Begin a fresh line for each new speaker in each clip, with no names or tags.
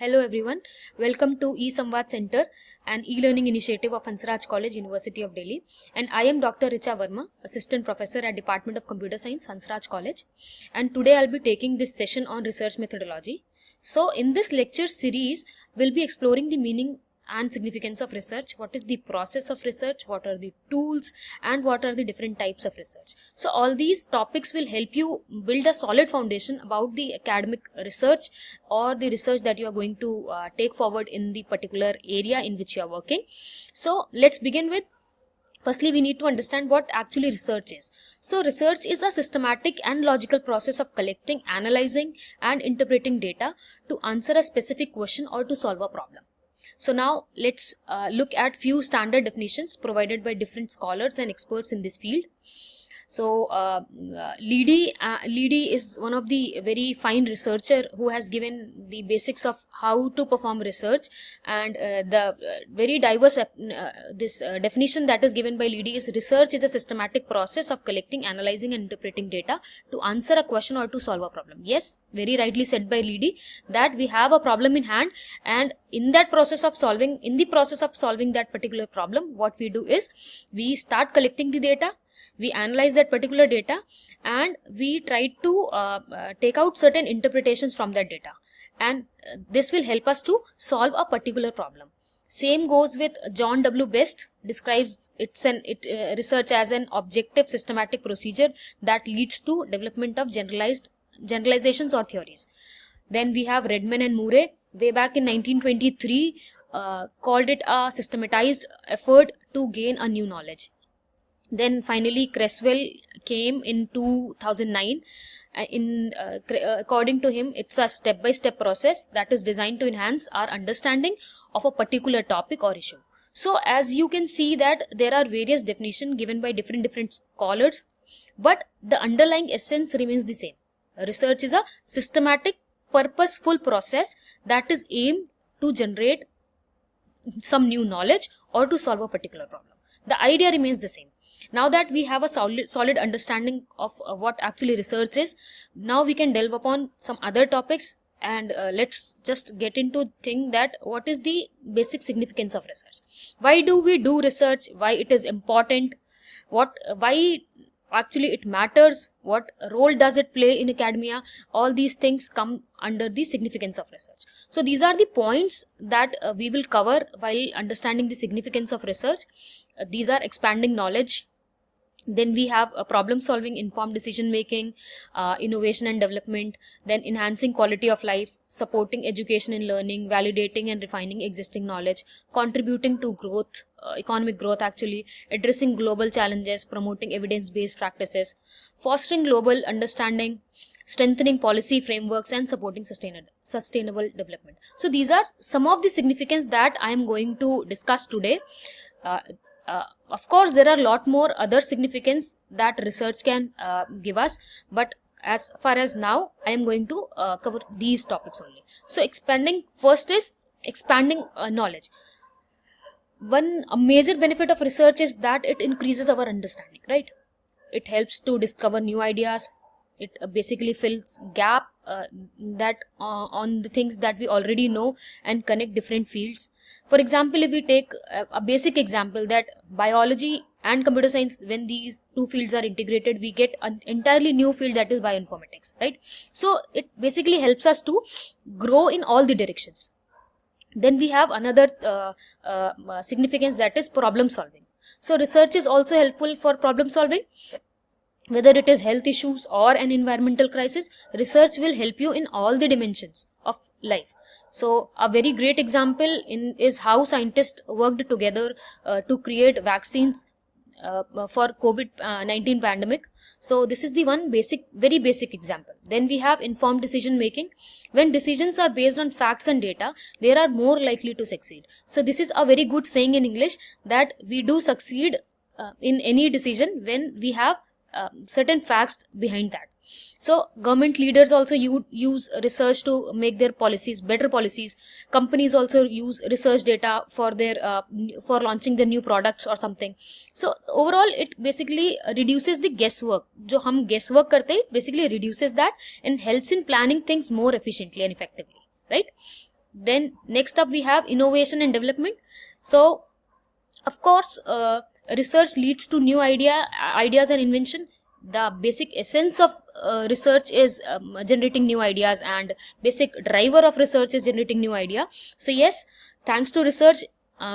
Hello everyone, welcome to eSamvad Center, an e-learning initiative of Hansraj College, University of Delhi. And I am Dr. Richa Verma, Assistant Professor at Department of Computer Science, Hansraj College. And today I'll be taking this session on research methodology. So in this lecture series, we'll be exploring the meaning and significance of research, what is the process of research, what are the tools, and what are the different types of research. So all these topics will help you build a solid foundation about the academic research or the research that you are going to take forward in the particular area in which you are working. So let's begin with, firstly, we need to understand what actually research is. So research is a systematic and logical process of collecting, analyzing, and interpreting data to answer a specific question or to solve a problem. So now let's look at few standard definitions provided by different scholars and experts in this field. So Leedy is one of the very fine researcher who has given the basics of how to perform research, and the very diverse definition that is given by Leedy is research is a systematic process of collecting, analyzing, and interpreting data to answer a question or to solve a problem. Yes, very rightly said by Leedy that we have a problem in hand, and in the process of solving that particular problem, what we do is we start collecting the data, we analyze that particular data, and we try to take out certain interpretations from that data, and this will help us to solve a particular problem. Same goes with John W. Best describes research as an objective systematic procedure that leads to development of generalizations or theories. Then we have Redman and Murray way back in 1923 called it a systematized effort to gain a new knowledge. Then finally Creswell came in 2009. According to him, it's a step-by-step process that is designed to enhance our understanding of a particular topic or issue. So as you can see that there are various definitions given by different scholars, but the underlying essence remains the same. Research is a systematic, purposeful process that is aimed to generate some new knowledge or to solve a particular problem. The idea remains the same. Now that we have a solid understanding of what actually research is, now we can delve upon some other topics, and let's just get into thing that what is the basic significance of research. Why do we do research? Why it is important? Why actually it matters? What role does it play in academia? All these things come under the significance of research. So these are the points that we will cover while understanding the significance of research. These are expanding knowledge. Then we have problem solving, informed decision making, innovation and development, then enhancing quality of life, supporting education and learning, validating and refining existing knowledge, contributing to growth, economic growth actually, addressing global challenges, promoting evidence-based practices, fostering global understanding, strengthening policy frameworks, and supporting sustainable development. So these are some of the significance that I am going to discuss today. Of course, there are a lot more other significance that research can give us, but as far as now, I am going to cover these topics only. So first is expanding knowledge. A major benefit of research is that it increases our understanding, right? It helps to discover new ideas. It basically fills gap on the things that we already know and connect different fields. For example, if we take a basic example that biology and computer science, when these two fields are integrated, we get an entirely new field that is bioinformatics, right? So it basically helps us to grow in all the directions. Then we have another significance, that is problem solving. So research is also helpful for problem solving. Whether it is health issues or an environmental crisis, research will help you in all the dimensions of life. So a very great example is how scientists worked together to create vaccines for COVID-19 pandemic. So this is the one very basic example. Then we have informed decision making. When decisions are based on facts and data, they are more likely to succeed. So this is a very good saying in English that we do succeed in any decision when we have certain facts behind that. So government leaders also use research to make their policies better policies. Companies also use research data for their for launching their new products or something. So overall it basically reduces the guesswork. जो हम guesswork करते हैं, basically reduces that and helps in planning things more efficiently and effectively, right? Then next up we have innovation and development. So of course, research leads to new ideas and invention. The basic essence of research is generating new ideas, and basic driver of research is generating new idea. So yes, thanks to research,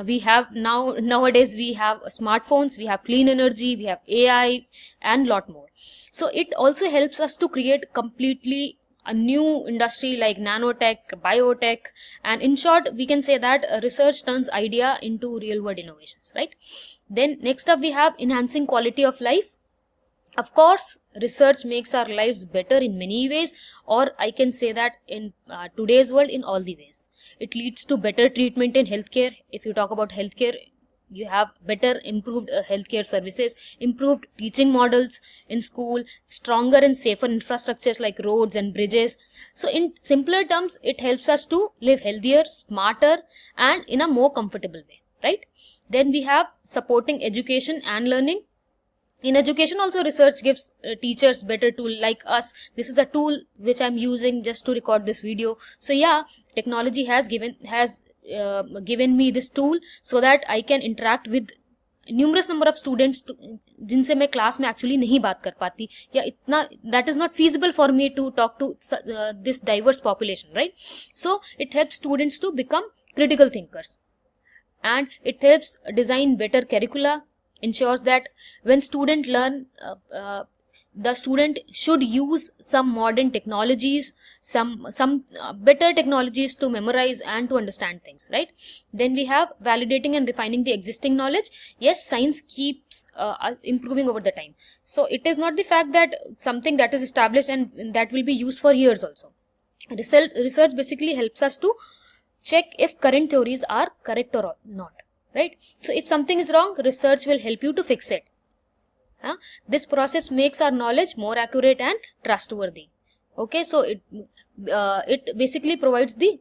we have nowadays we have smartphones, we have clean energy, we have AI, and lot more. So it also helps us to create completely a new industry like nanotech, biotech, and in short we can say that research turns idea into real world innovations, right? Then next up we have enhancing quality of life. Of course, research makes our lives better in many ways, or I can say that in today's world, in all the ways. It leads to better treatment in healthcare. If you talk about healthcare, you have better improved healthcare services, improved teaching models in school, stronger and safer infrastructures like roads and bridges. So in simpler terms, it helps us to live healthier, smarter, and in a more comfortable way, right? Then we have supporting education and learning. In education also, research gives teachers better tool like us. This is a tool which I'm using just to record this video. So yeah, technology has given me this tool so that I can interact with numerous number of students जिनसे मैं class में actually नहीं बात कर पाती, या इतना that is not feasible for me to talk to this diverse population, right? So it helps students to become critical thinkers, and it helps design better curricula, ensures that when student learn, the student should use some modern technologies, some better technologies to memorize and to understand things, right? Then we have validating and refining the existing knowledge. Yes, science keeps improving over the time. So it is not the fact that something that is established and that will be used for years also. Research basically helps us to check if current theories are correct or not, right? So if something is wrong, research will help you to fix it. This process makes our knowledge more accurate and trustworthy. Okay, so it basically provides gives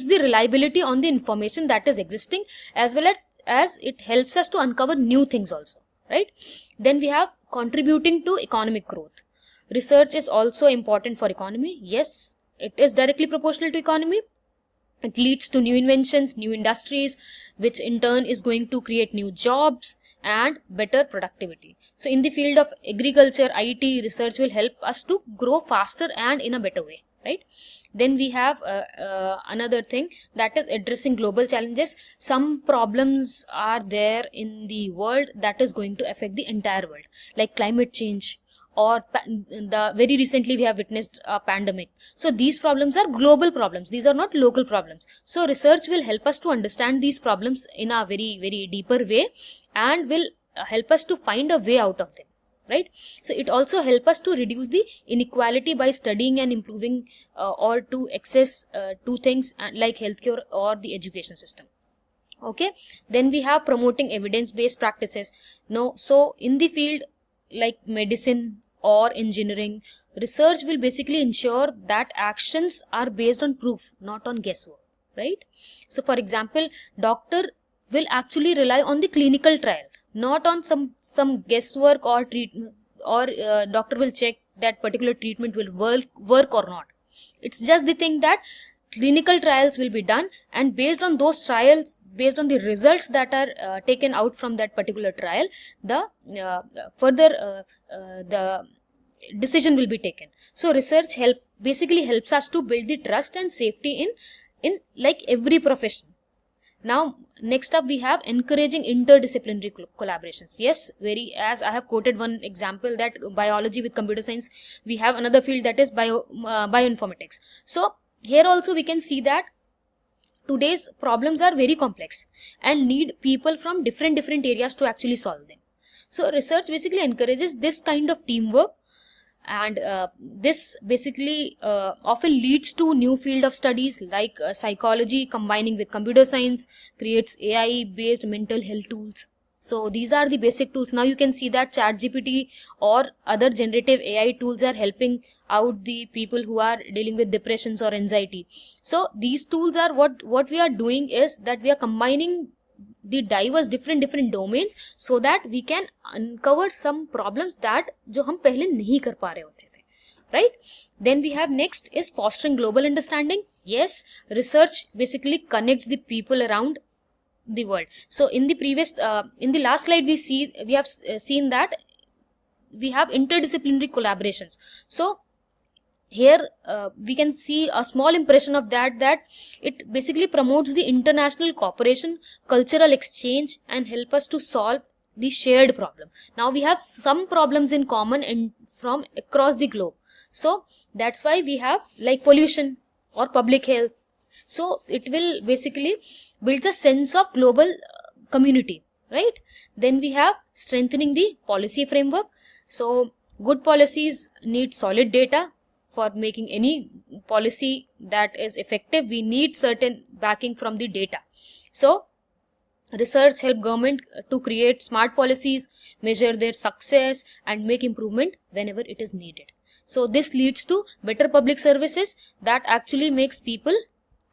the reliability on the information that is existing, as well as it helps us to uncover new things also, right? Then we have contributing to economic growth. Research is also important for economy. Yes, it is directly proportional to economy. It leads to new inventions, new industries, which in turn is going to create new jobs and better productivity. So in the field of agriculture, IT, research will help us to grow faster and in a better way, right? Then we have another thing, that is addressing global challenges. Some problems are there in the world that is going to affect the entire world, like climate change, or the very recently we have witnessed a pandemic. So these problems are global problems, these are not local problems. So research will help us to understand these problems in a very, very deeper way, and will help us to find a way out of them, right? So it also help us to reduce the inequality by studying and improving or to access to things like healthcare or the education system. Okay, then we have promoting evidence-based practices. So in the field like medicine or engineering, research will basically ensure that actions are based on proof, not on guesswork, right? So for example, doctor will actually rely on the clinical trial, not on some guesswork or treatment, or doctor will check that particular treatment will work or not. It's just the thing that clinical trials will be done, and based on those trials, based on the results that are taken out from that particular trial, the further the decision will be taken. So research basically helps us to build the trust and safety in like every profession. Now next up we have encouraging interdisciplinary collaborations. Yes, as I have quoted one example, that biology with computer science, we have another field that is bioinformatics. So here also we can see that today's problems are very complex and need people from different areas to actually solve them. So research basically encourages this kind of teamwork, and this basically often leads to new field of studies like psychology combining with computer science, creates AI based mental health tools. So these are the basic tools. Now you can see that ChatGPT or other generative AI tools are helping out the people who are dealing with depressions or anxiety. So these tools are what we are doing is that we are combining the diverse different domains so that we can uncover some problems that जो हम पहले नहीं कर पा रहे होते थे. right? Then we have next is fostering global understanding. Yes, research basically connects the people around the world. So in the previous in the last slide we have seen that we have interdisciplinary collaborations. So here we can see a small impression of that it basically promotes the international cooperation, cultural exchange, and help us to solve the shared problem. Now we have some problems in common and from across the globe, so that's why we have like pollution or public health. So it will basically builds a sense of global community, right? Then we have strengthening the policy framework. So good policies need solid data. For making any policy that is effective, we need certain backing from the data. So research help government to create smart policies, measure their success, and make improvement whenever it is needed. So this leads to better public services that actually makes people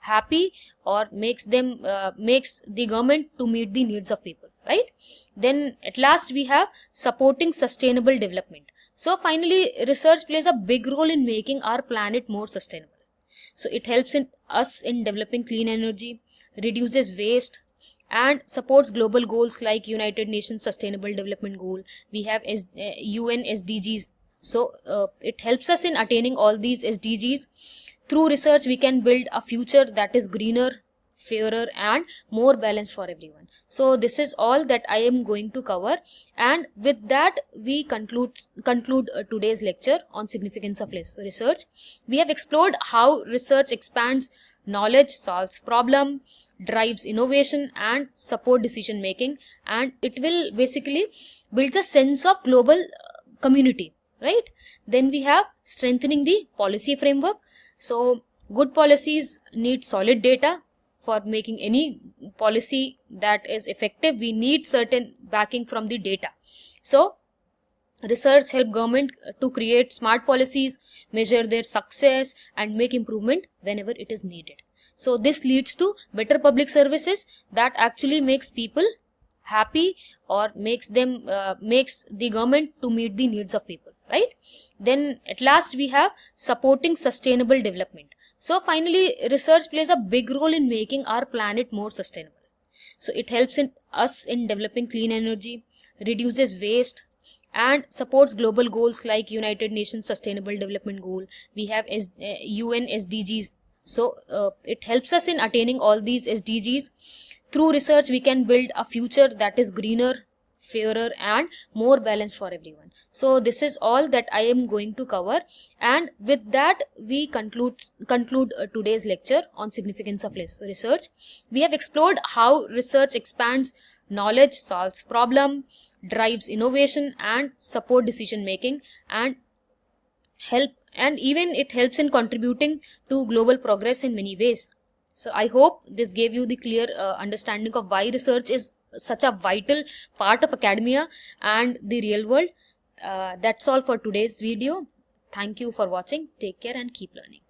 happy or makes the government to meet the needs of people, right? Then at last we have supporting sustainable development. So finally, research plays a big role in making our planet more sustainable. So it helps in us in developing clean energy, reduces waste, and supports global goals like United Nations Sustainable Development Goal. We have UN SDGs. So it helps us in attaining all these SDGs. Through research, we can build a future that is greener, fairer, and more balanced for everyone. So this is all that I am going to cover, and with that we conclude today's lecture on significance of research. We have explored how research expands knowledge, solves problem, drives innovation, and support decision making, and it will basically builds a sense of global community, right? Then we have strengthening the policy framework. So good policies need solid data. For making any policy that is effective, we need certain backing from the data. So research help government to create smart policies, measure their success, and make improvement whenever it is needed. So this leads to better public services that actually makes people happy or makes the government to meet the needs of people, right? Then at last we have supporting sustainable development. So finally, research plays a big role in making our planet more sustainable. So it helps in us in developing clean energy, reduces waste, and supports global goals like United Nations Sustainable Development Goal. We have UN SDGs. So it helps us in attaining all these SDGs. Through research, we can build a future that is greener, fairer, and more balanced for everyone. So this is all that I am going to cover, and with that we conclude today's lecture on significance of research. We have explored how research expands knowledge, solves problem, drives innovation, and support decision making, and even it helps in contributing to global progress in many ways. So I hope this gave you the clear understanding of why research is such a vital part of academia and the real world. That's all for today's video. Thank you for watching. Take care and keep learning.